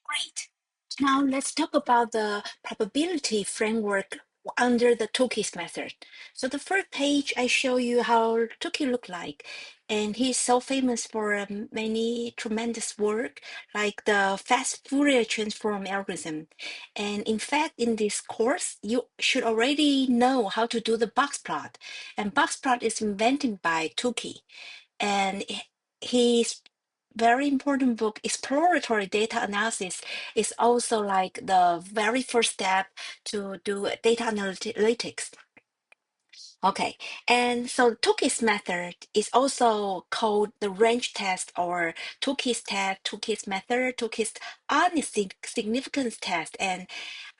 Great. Now let's talk about the probability framework under the Tukey's method. So the first page, I show you how Tukey looked like. And he's so famous for many tremendous work, like the fast Fourier transform algorithm. And in fact, in this course, you should already know how to do the box plot. And box plot is invented by Tukey. And his very important book, Exploratory Data Analysis, is also like the very first step to do data analytics. Okay, and so Tukey's method is also called the range test or Tukey's test, Tukey's method, Tukey's honest significance test, and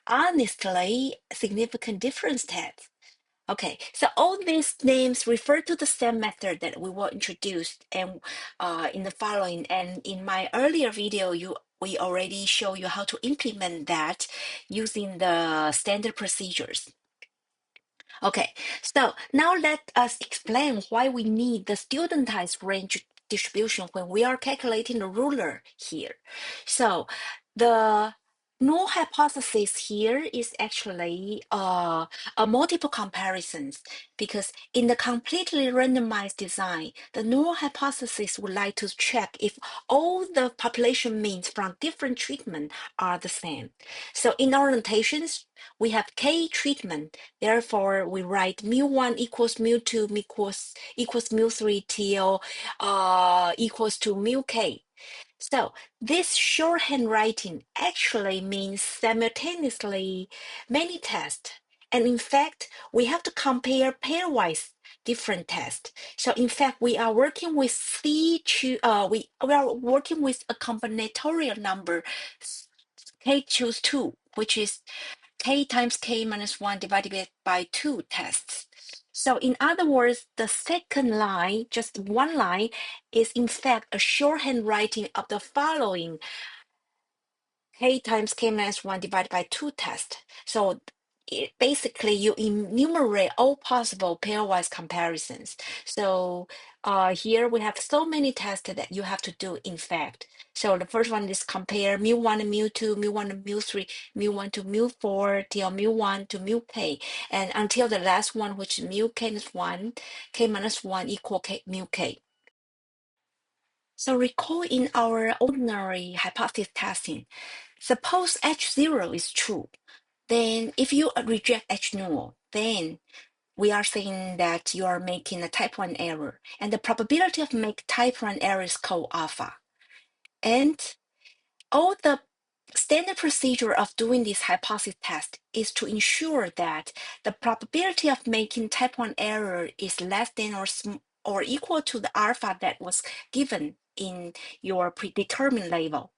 honestly significant difference test. Okay, so all these names refer to the same method that we will introduce and in the following. And in my earlier video, we already show you how to implement that using the standard procedures. Okay, so now let us explain why we need the studentized range distribution when we are calculating the ruler here. So the null hypothesis here is actually a multiple comparisons because in the completely randomized design, the null hypothesis would like to check if all the population means from different treatment are the same. So in our notations, we have K treatment. Therefore, we write mu1 equals mu2 equals mu3 till equals to mu k. So this shorthand writing actually means simultaneously many tests. And in fact, we have to compare pairwise different tests. So in fact, we are working with we are working with a combinatorial number k choose 2, which is k times k minus 1 divided by 2 tests. So in other words, the second line, just one line, is in fact a shorthand writing of the following k times k minus 1 divided by 2 test. So basically, you enumerate all possible pairwise comparisons. So here we have so many tests that you have to do, in fact. So the first one is compare mu1 and mu2, mu1 and mu3, mu1 to mu4, till mu1 to mu k, and until the last one, which is mu k minus 1, k minus 1 equal k, mu k. So recall in our ordinary hypothesis testing, suppose H0 is true. Then if you reject H null, then we are saying that you are making a type 1 error. And the probability of make type 1 error is called alpha. And all the standard procedure of doing this hypothesis test is to ensure that the probability of making type 1 error is less than or equal to the alpha that was given in your predetermined label.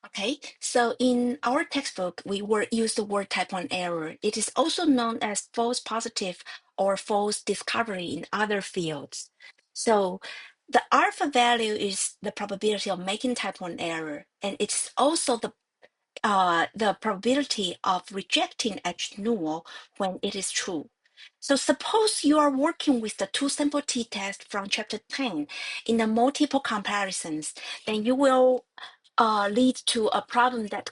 Okay, so in our textbook, we will use the word type 1 error. It is also known as false positive or false discovery in other fields. So the alpha value is the probability of making type 1 error, and it's also the probability of rejecting H null when it is true. So suppose you are working with the two sample t-test from chapter 10 in the multiple comparisons, then you will lead to a problem that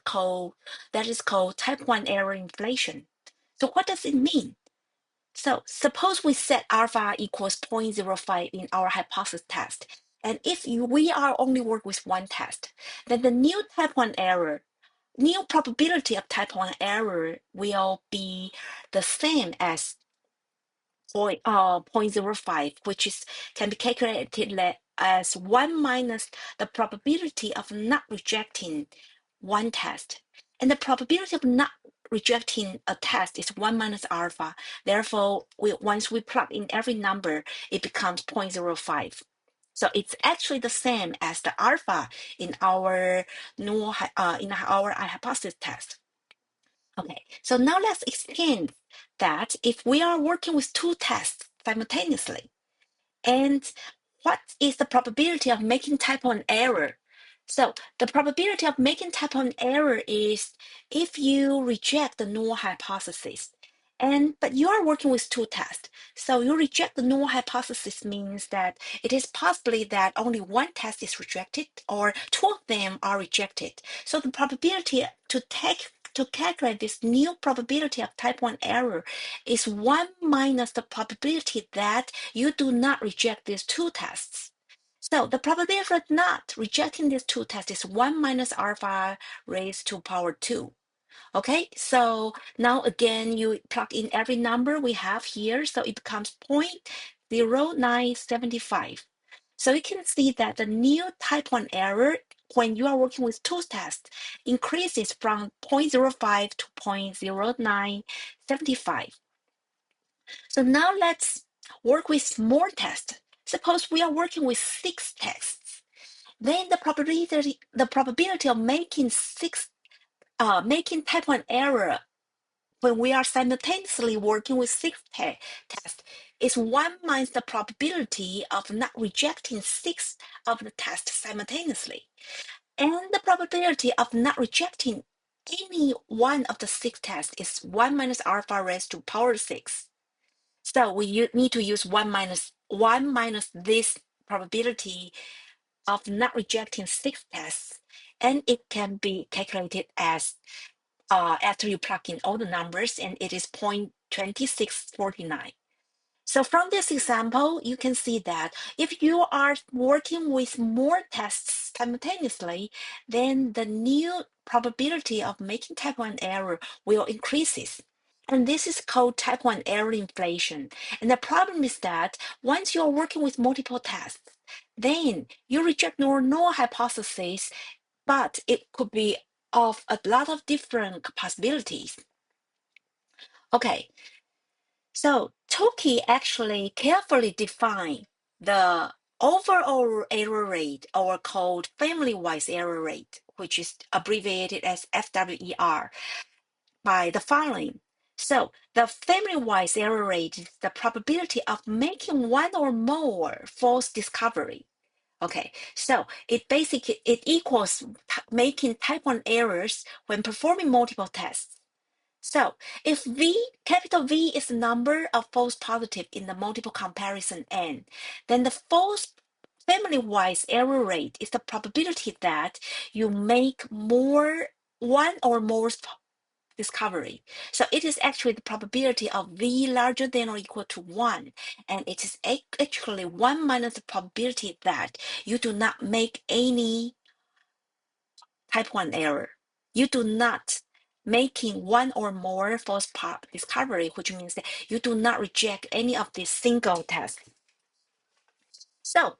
is called type 1 error inflation. So what does it mean? So suppose we set alpha equals 0.05 in our hypothesis test. And if we are only work with one test, then the new probability of type 1 error will be the same as 0.05, which can be calculated as 1 minus the probability of not rejecting one test. And the probability of not rejecting a test is 1 minus alpha. Therefore, once we plug in every number, it becomes 0.05. So it's actually the same as the alpha in our hypothesis test. Okay, so now let's extend that if we are working with two tests simultaneously, and what is the probability of making type 1 error? So the probability of making type 1 error is if you reject the null hypothesis But you are working with two tests. So you reject the null hypothesis means that it is possibly that only one test is rejected or two of them are rejected. So the probability to calculate this new probability of type 1 error is 1 minus the probability that you do not reject these two tests. So the probability of not rejecting these two tests is 1 minus alpha raised to power 2. Okay, so now again, you plug in every number we have here, so it becomes 0.0975. So you can see that the new type 1 error when you are working with two tests increases from 0.05 to 0.0975. So now let's work with more tests. Suppose we are working with 6 tests. Then the probability of making type 1 error when we are simultaneously working with 6 tests is 1 minus the probability of not rejecting 6 of the tests simultaneously. And the probability of not rejecting any one of the 6 tests is 1 minus alpha raised to power 6. So we need to use 1 minus this probability of not rejecting 6 tests, and it can be calculated as after you plug in all the numbers, and it is 0.2649. So from this example, you can see that if you are working with more tests simultaneously, then the new probability of making type 1 error will increases. And this is called type 1 error inflation. And the problem is that once you're working with multiple tests, then you reject your null hypothesis, but it could be of a lot of different possibilities. Okay, so Tukey actually carefully defined the overall error rate, or called family-wise error rate, which is abbreviated as FWER, by the following. So the family-wise error rate is the probability of making one or more false discovery. Okay, so it equals making type 1 errors when performing multiple tests. So if capital V is the number of false positive in the multiple comparison N, then the false family-wise error rate is the probability that you make one or more discovery. So it is actually the probability of V larger than or equal to 1. And it is actually 1 minus the probability that you do not make any type 1 error. You do not making one or more false discovery, which means that you do not reject any of these single tests. So,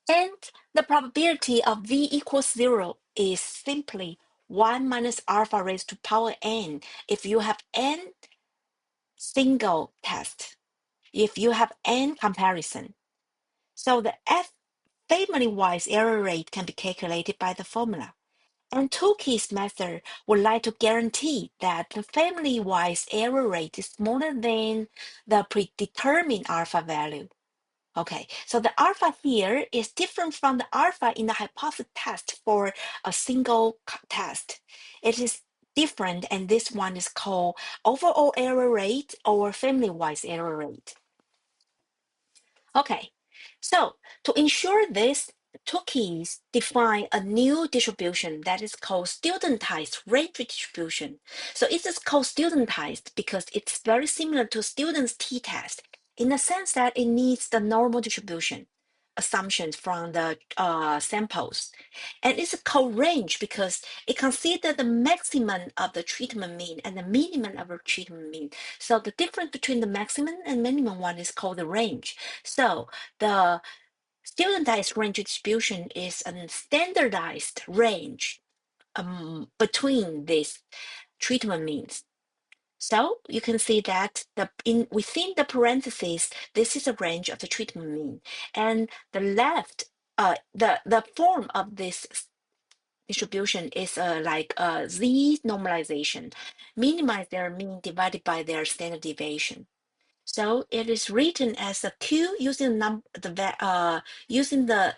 and the probability of V equals 0 is simply 1 minus alpha raised to power n if you have n single test, if you have n comparison. So the F family-wise error rate can be calculated by the formula. And Tukey's method would like to guarantee that the family-wise error rate is smaller than the predetermined alpha value. Okay, so the alpha here is different from the alpha in the hypothesis test for a single test. It is different, and this one is called overall error rate or family-wise error rate. Okay, so to ensure this, Tukey's define a new distribution that is called studentized range distribution. So it is called studentized because it's very similar to student's t-test in the sense that it needs the normal distribution assumptions from the samples. And it's called range because it considers the maximum of the treatment mean and the minimum of the treatment mean. So the difference between the maximum and minimum one is called the range. So the studentized range distribution is a standardized range between these treatment means. So you can see that within the parentheses, this is a range of the treatment mean, and the form of this distribution is like a z normalization, minimize their mean divided by their standard deviation. So it is written as a Q using using the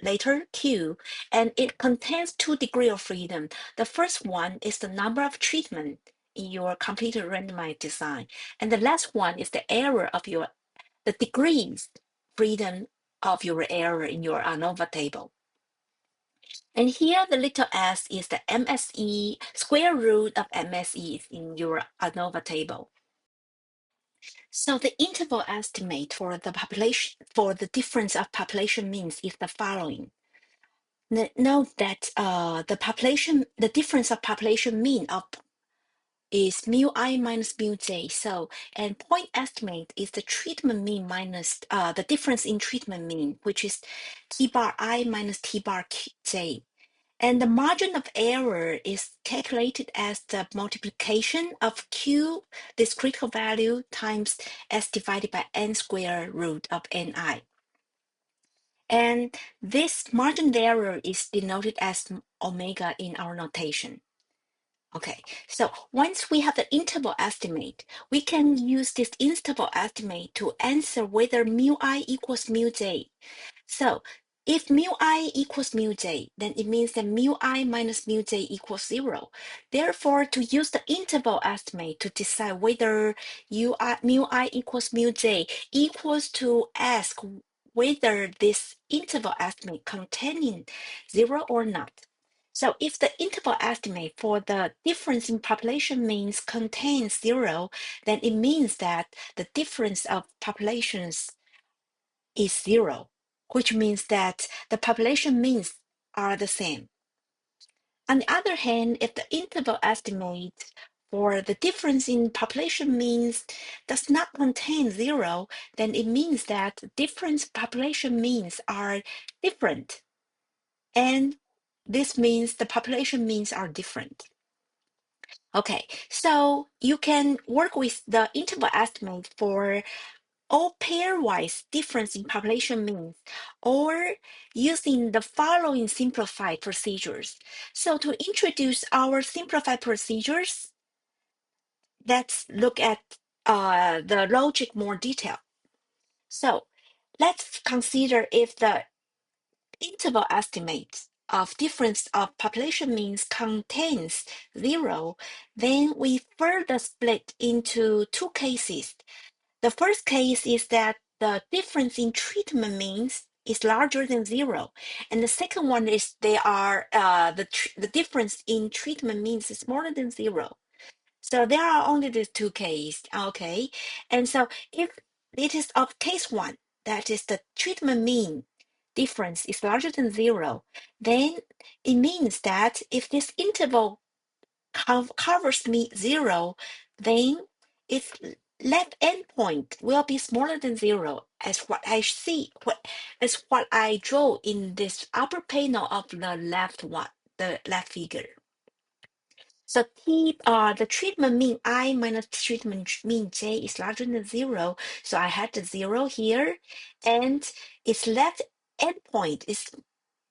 letter Q, and it contains 2 degrees of freedom. The first one is the number of treatment in your completely randomized design. And the last one is the error of the degrees freedom of your error in your ANOVA table. And here the little s is the MSE, square root of MSE in your ANOVA table. So the interval estimate for the population, for the difference of population means is the following. Note that the difference of population mean is mu I minus mu j. So, and point estimate is the treatment mean minus the difference in treatment mean, which is t bar I minus t bar j. And the margin of error is calculated as the multiplication of Q, this critical value, times S divided by N square root of Ni. And this margin of error is denoted as omega in our notation. Okay, so once we have the interval estimate, we can use this interval estimate to answer whether mu I equals mu j. So if mu I equals mu j, then it means that mu I minus mu j equals 0. Therefore, to use the interval estimate to decide whether mu I equals mu j equals to ask whether this interval estimate containing 0 or not. So if the interval estimate for the difference in population means contains 0, then it means that the difference of populations is 0, which means that the population means are the same. On the other hand, if the interval estimate for the difference in population means does not contain 0, then it means that different population means are different. And this means the population means are different. Okay, so you can work with the interval estimate for all pairwise difference in population means, or using the following simplified procedures. So to introduce our simplified procedures, let's look at the logic more detail. So let's consider if the interval estimate of difference of population means contains 0, then we further split into two cases. The first case is that the difference in treatment means is larger than 0, and the second one is the difference in treatment means is smaller than 0. So there are only these two cases, okay? And so if it is of case 1, that is the treatment mean difference is larger than 0, then it means that if this interval covers me 0, then its left endpoint will be smaller than 0, as what I see, as what I draw in this upper panel of the left one, the left figure. So the treatment mean I minus treatment mean j is larger than 0. So I had the 0 here, and its left endpoint is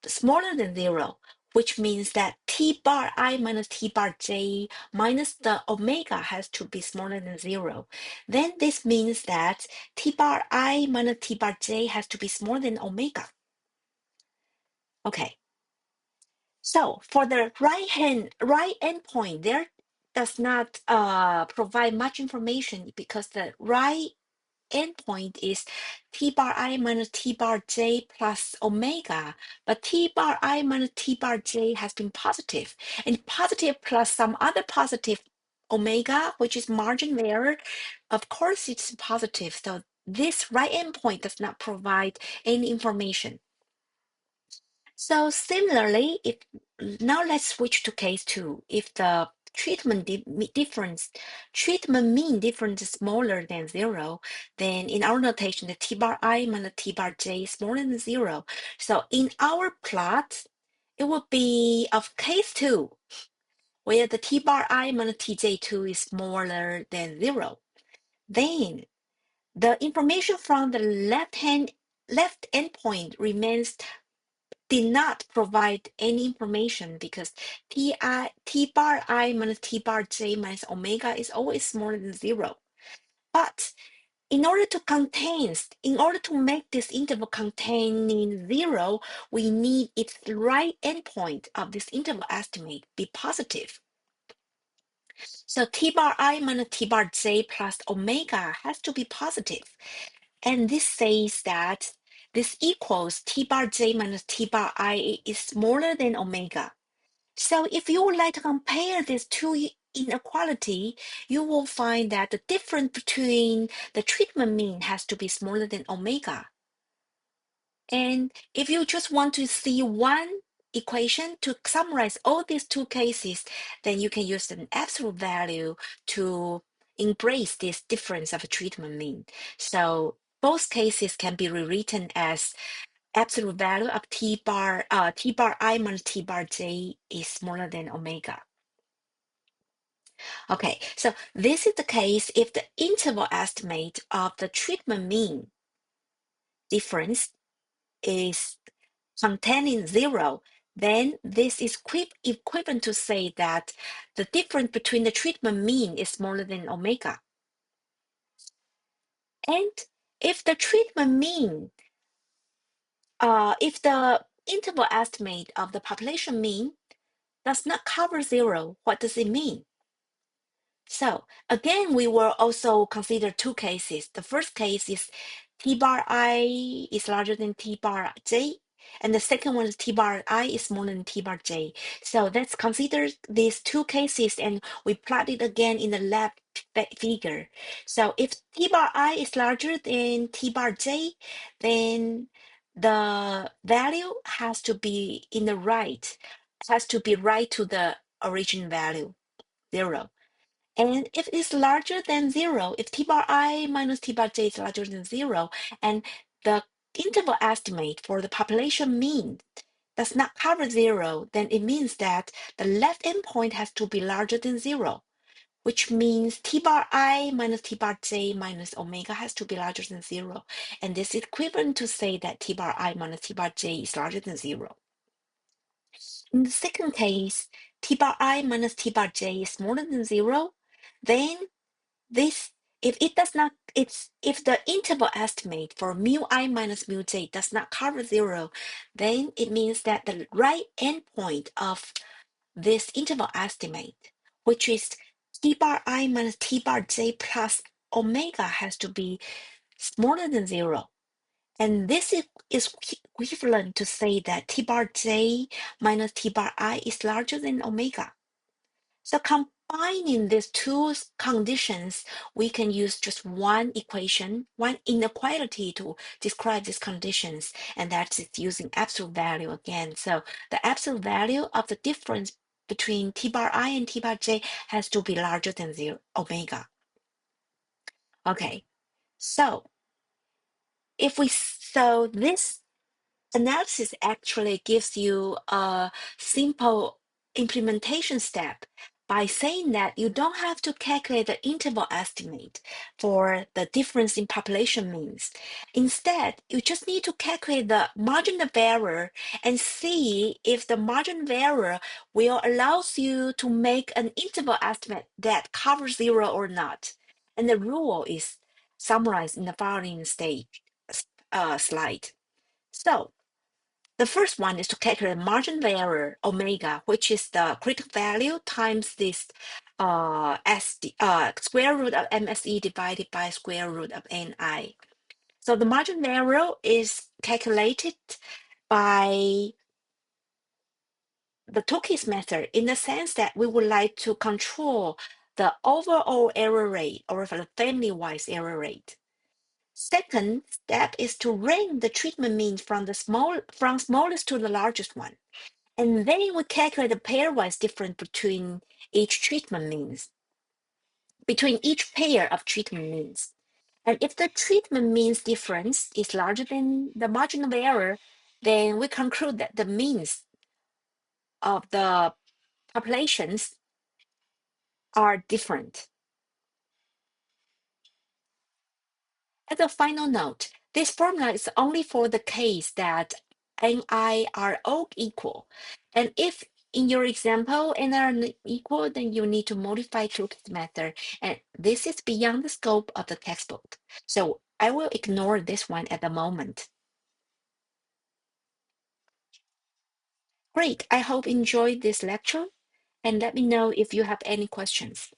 smaller than 0, which means that t bar I minus t bar j minus the omega has to be smaller than 0. Then this means that t bar I minus t bar j has to be smaller than omega. Okay. So for the right endpoint, there does not provide much information because the right endpoint is t bar I minus t bar j plus omega, but t bar I minus t bar j has been positive, and positive plus some other positive omega, which is margin error, of course it's positive. So this right endpoint does not provide any information. So similarly, if now let's switch to case 2. If the treatment mean difference is smaller than 0, then in our notation, the t bar I minus t bar j is smaller than 0. So in our plot, it would be of case 2, where the t bar I minus tj2 is smaller than 0. Then the information from the left endpoint remains did not provide any information because t bar I minus t bar j minus omega is always smaller than 0. But in order to make this interval containing 0, we need its right endpoint of this interval estimate be positive. So T bar I minus T bar j plus omega has to be positive. And this says that this equals T bar j minus T bar I is smaller than omega. So if you would like to compare these two inequality, you will find that the difference between the treatment mean has to be smaller than omega. And if you just want to see one equation to summarize all these two cases, then you can use an absolute value to embrace this difference of treatment mean. So both cases can be rewritten as absolute value of T bar I minus T bar j is smaller than omega. Okay, so this is the case if the interval estimate of the treatment mean difference is containing zero, then this is equivalent to say that the difference between the treatment mean is smaller than omega. And if the treatment mean, if the interval estimate of the population mean does not cover zero, what does it mean? So again, we will also consider two cases. The first case is T bar I is larger than T bar J, and the second one is T bar I is smaller than T bar J. So let's consider these two cases and we plot it again in the left figure. So if T bar I is larger than T bar J, then the value has to be in the right, has to be right to the origin value, 0. And if it's larger than 0, if T bar I minus T bar j is larger than 0, and the interval estimate for the population mean does not cover 0, then it means that the left endpoint has to be larger than 0, which means T bar I minus T bar j minus omega has to be larger than 0. And this is equivalent to say that T bar I minus T bar j is larger than 0. In the second case, T bar I minus T bar j is smaller than 0, then this, if it does not, if the interval estimate for mu I minus mu j does not cover 0, then it means that the right endpoint of this interval estimate, which is T bar I minus T bar j plus omega, has to be smaller than 0. And this is equivalent to say that T bar j minus T bar I is larger than omega. So combining these two conditions, we can use just one equation, one inequality to describe these conditions, and that's using absolute value again. So the absolute value of the difference between T bar I and T bar j has to be larger than 0 omega. Okay, so this analysis actually gives you a simple implementation step by saying that you don't have to calculate the interval estimate for the difference in population means. Instead, you just need to calculate the margin of error and see if the margin of error will allows you to make an interval estimate that covers 0 or not. And the rule is summarized in the following slide. So the first one is to calculate margin of error, omega, which is the critical value times this square root of MSE divided by square root of NI. So the margin of error is calculated by the Tukey's method in the sense that we would like to control the overall error rate or the family-wise error rate. Second step is to rank the treatment means from smallest to the largest one. And then we calculate the pairwise difference between each treatment means, between each pair of treatment means. And if the treatment means difference is larger than the margin of error, then we conclude that the means of the populations are different. As a final note, this formula is only for the case that Ni are all equal. And if in your example N are equal, then you need to modify Tukey's method. And this is beyond the scope of the textbook. So I will ignore this one at the moment. Great, I hope you enjoyed this lecture. and let me know if you have any questions.